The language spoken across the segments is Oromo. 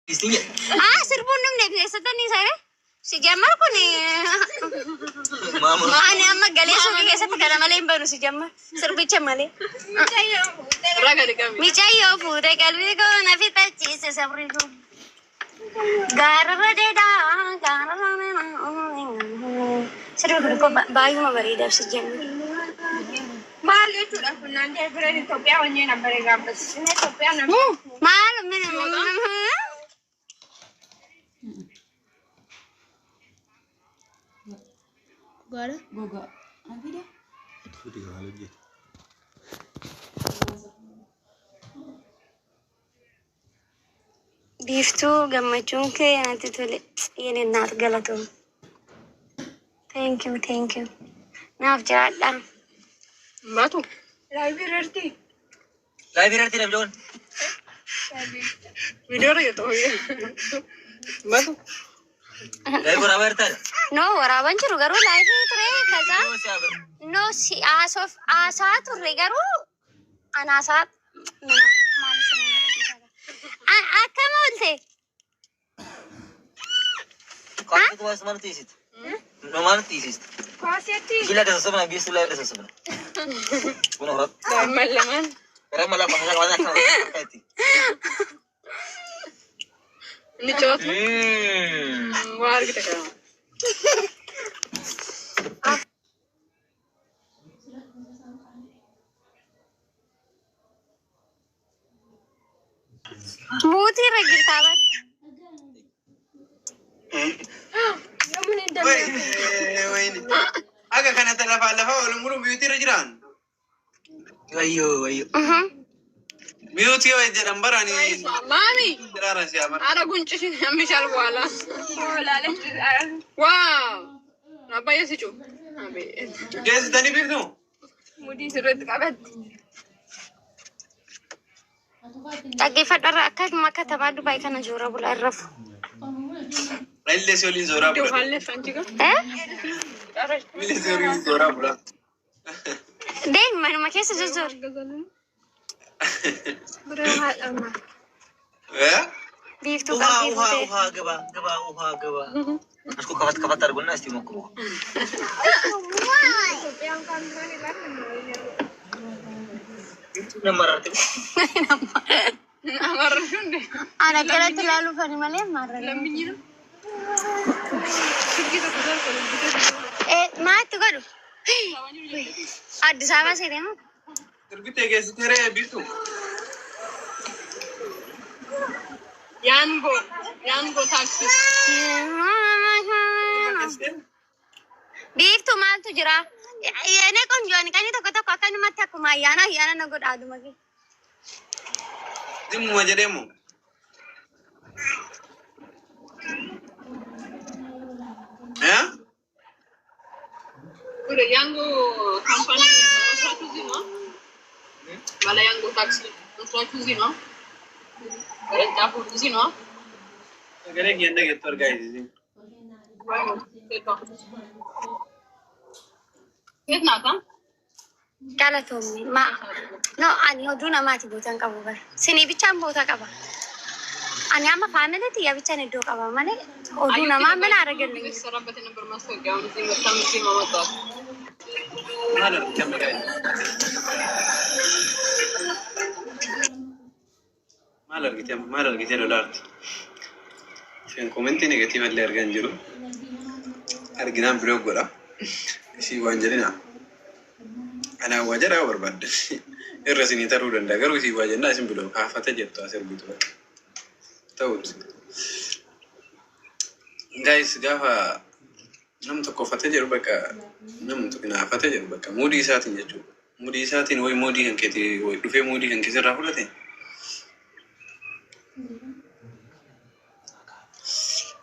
Sirbunum ne bineensotni isaa si jammar kun maani amma galee suuqii keessatti kana malee hin banu si jammar sirbicha malee michayyoo fuudhee qalbii koo na fixachiise sabri koo gaararra deedaa gaararra sirbi kun baay'uma bareedaaf si jammar. Maal jechuudha kun naannoo Itoophiyaa Itoophiyaa wajjin abbaa gaabbas Itoophiyaa nama maal Gora? Goga. Abi dah. Itu tiga kali je. Biftu gammachuun kee natti tole. Yeni naaf galatu. Thank you. Naaf jiraadha. Matu. Library nam joon. Video re to ye. Matu. Library berta. No, waraban jiru garuu laayifii ture kaza. No, si asaa turre garuu anaasaa maal akkam oolte? Kaatu was mana tiisit. No mana tiisit. Kaasiyatti. Gila dasa sabna bisu la dasa sabna. Kuna horat. Malaman. Ramala pasal wala kan kati. Ni chot. War kita kan. Muti regil kabar. Wait. Aga kana lafa olumuru beauty rejiran. Ayo. Beauty wa jedam barani. Mami. Dirara siapa? Ada kunci ambil wala. Wow. Apa ya sih cu? Guys, tadi birtu. Mudi surat kabat. Dhaggeeffadharra akkasuma katamaa Dubaay kana joora bulaa irrafu. Lalle solin zora bula. Johalle fanjiga. Lalle solin zora bula. Deem manuma keessa jojjoor. Biiftuu qalbii fuutee. Uha gaba. Aku kabat arguna isti mokro. Namar arti. Namar shunde. Ana galatti laalu fani malee marra. Lambinyira. Maatti godhu. Addis Ababa seetemu. Terbite guys, tere birtu. Yango taxi. Biiftuu maaltu jira? Ene konjoon kan tokko akkanumatti akkuma ayyaana na godhaadu magi. Dimu aja demo. Ya? Udah Yango company sesuatu sih no? Malah Yango taxi sesuatu sih no? Kalian campur sih no? Agar genda gitu guys. Kenapa kan? Galatoomni no ani oduu namaati bootan qabu bara sinii bichaan boota qaba ani amma faamilati yaa bichaan iddoo qaba malee oduu namaa mana argalle Sarabat yang bermasuk jauh di kami sih mama tahu. Mana kamera? Malah gitu dollar. Sen komenti negatif alle argan jiru. Arginam blog gola. Si wanjalina. Ana wajara barbad. Irrasini taru danda garu si wajanda sim blog afata jetto asir gitu. Tahu. Guys, gafa nam tokko fate jiru bakka nam tokko na fate jiru bakka mudi saatiin jechuudha. Mudi saatiin way mudi hanketi way dhufe mudi hanketi irraa fudhate.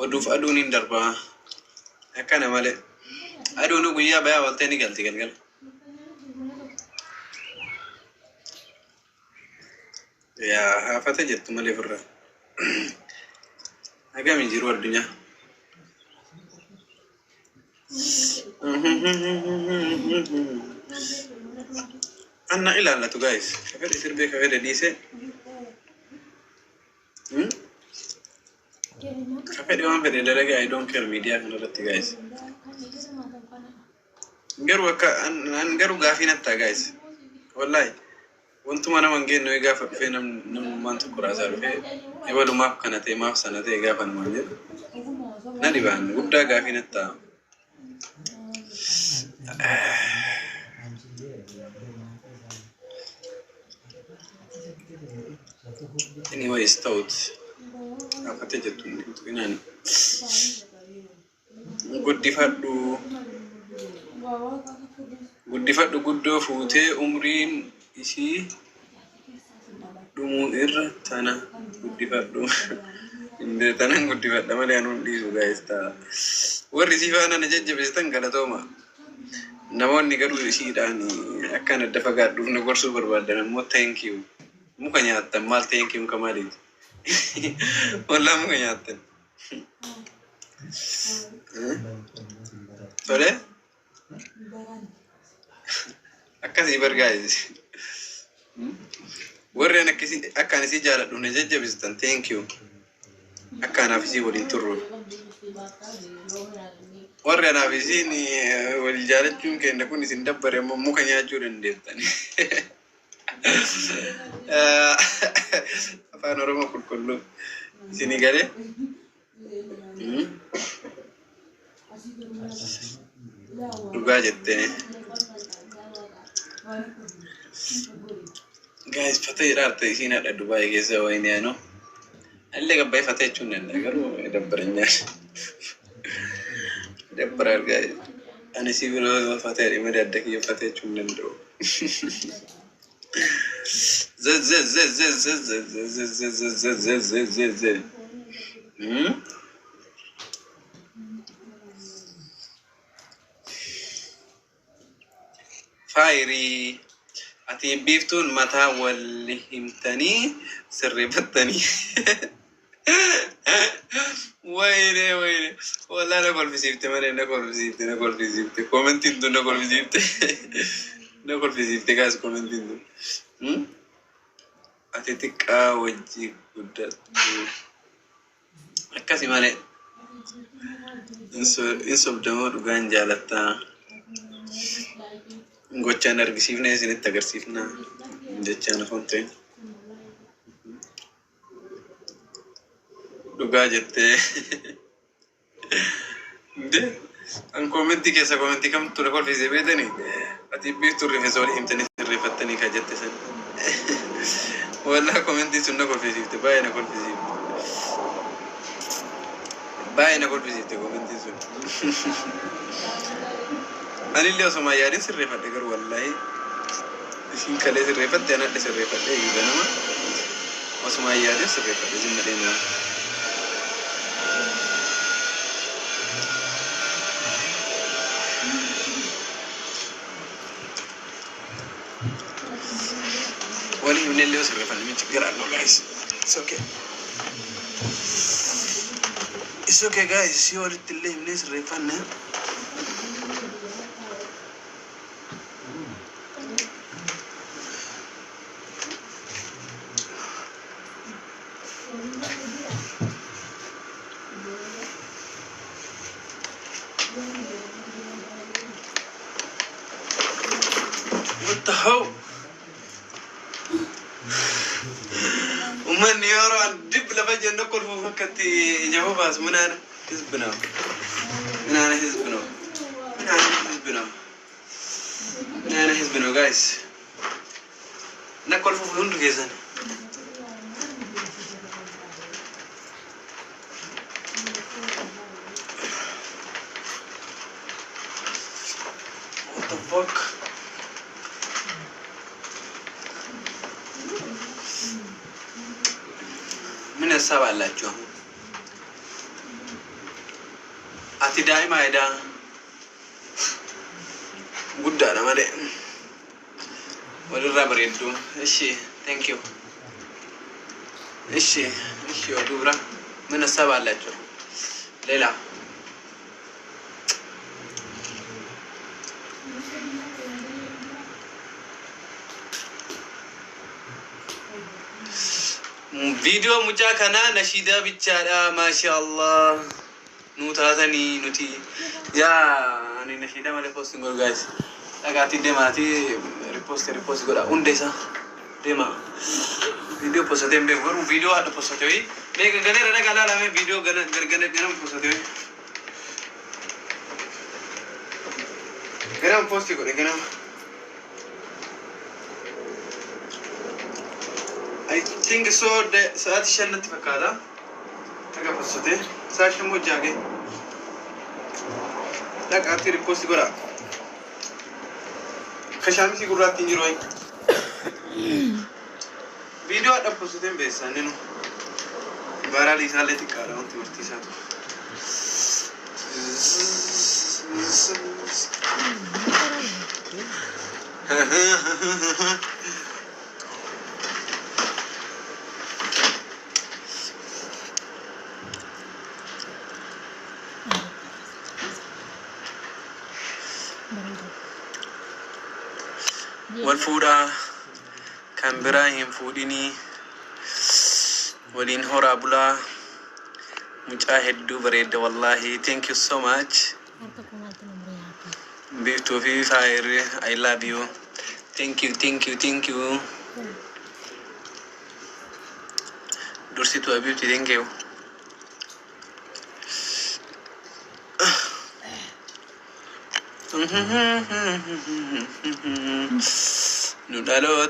Oduuf aduun hin darba. Akkana malee. Aduun guyyaa bayaa waltee ni galti galgala. Yaa hafate jettu malee firra. Agami jiru addunyaa. Anna ilaalatu guys. Kafede sirbe kafede dhiise. Kafedi waan fedhe dalaga I don't care media kanarratti guys. Garuu akka an garuu gaafii natta guys. Wallahi wantuma nama ngeenno gaafa dhufee namummaan tokko raasaa dhufee ebalumaaf kana ta'e maaf sana ta'e gaafa namaan jedhu na dhibaan guddaa gaafii natta. Anyways, thought akate jettu inani guddifadhu guddoo fuutee umriin isii dhumuu irra tana guddifadhu inde tanan guddifadha malee anuun dhiisu guys ta'a warri isii faana na jajjabeessitan galatooma namoonni garuu isiidhaan akkaan adda fagaadhuuf na gorsuu barbaadan ammoo thank you muka nyaattan maal thank you kamaaliiti walaa muka nyaattan tole akkasii bargaayis warri an akkaan isii jaaladhu na jajjabeessitan thank you akkaanaaf isii waliin turru warri anaaf isiin wal jaalachuun kenna kun isin dabbare ammoo muka nyaachuu dandeettani afaan oromoo qulqulluu isinii galee dhugaa jettee guys fata jedhaarte isiin hadha Dubaay keessa wayini ano allee gabbaa'ee fata jechuun danda'a garuu dabbaranyaan dabbaraa argaa ani si biroo fata jedhee adda kiyya fata jechuun danda'u Fairy ati biftun mata wali himtani sirribattani wayne wala na kolfisifte mane na kolfisifte commenting do na kolfisifte guys commenting do ati tikka wajji guddatu akkasi male inso damo dhugaan jaalatta gochaan argisiifne isinitti agarsiifna jechaan fonte dhugaa jettee de an commenti keessa commenti kam tura kolfise beetani ati biiftu rifeensa wali himtanii sirreeffattanii ka jette san walla commenti sunna kolfisiifte baay'ee na kolfisiifte commenti sun anillee osoma yaadin sirreeffadhe garuu wallahi isin kalee sirreeffadhe anadhe sirreeffadhe eegiga nama osoma yaadin sirreeffadhe jimmadhee nama wali himnellee sirreeffadhe min ችግር አለው guys it's okay guys si walittillee himnee sirreeffanne what the hell ومن يرى الدب لفجأة نقول فكتي جواباس من أنا حزبنا guys نقول فهون رجزنا what the fuck من السبع لاتجو أتي دائما إذا قد أنا مالي ولله بريدو إيشي thank you إيشي ودورة من السبع لاتجو ليلى فيديو مجاكنا نشيدا بيتشارا ما شاء الله نوتاتني نوتي يا أنا نشيدا ما ريبوست نقول guys أكاتي دماتي ريبوست قولا أنديسا دما فيديو بوستين بيفور فيديو هذا بوستوي ميك غني رنا كلا لامي فيديو غنا بوستوي غنا بوستي قولا غنا I think so the saat shanat fakada aga pasute saat shamo jage tak ati repost gora khashami si gura tin jiroi video ada pasute besa nenu barali sale tikara on turti sa والفودا كان براهيم فوديني ولين هورا بلا مجاهد دو بريد والله thank you so much بيفتو في فاير I love you thank you درسي تو أبيوتي thank you نودالو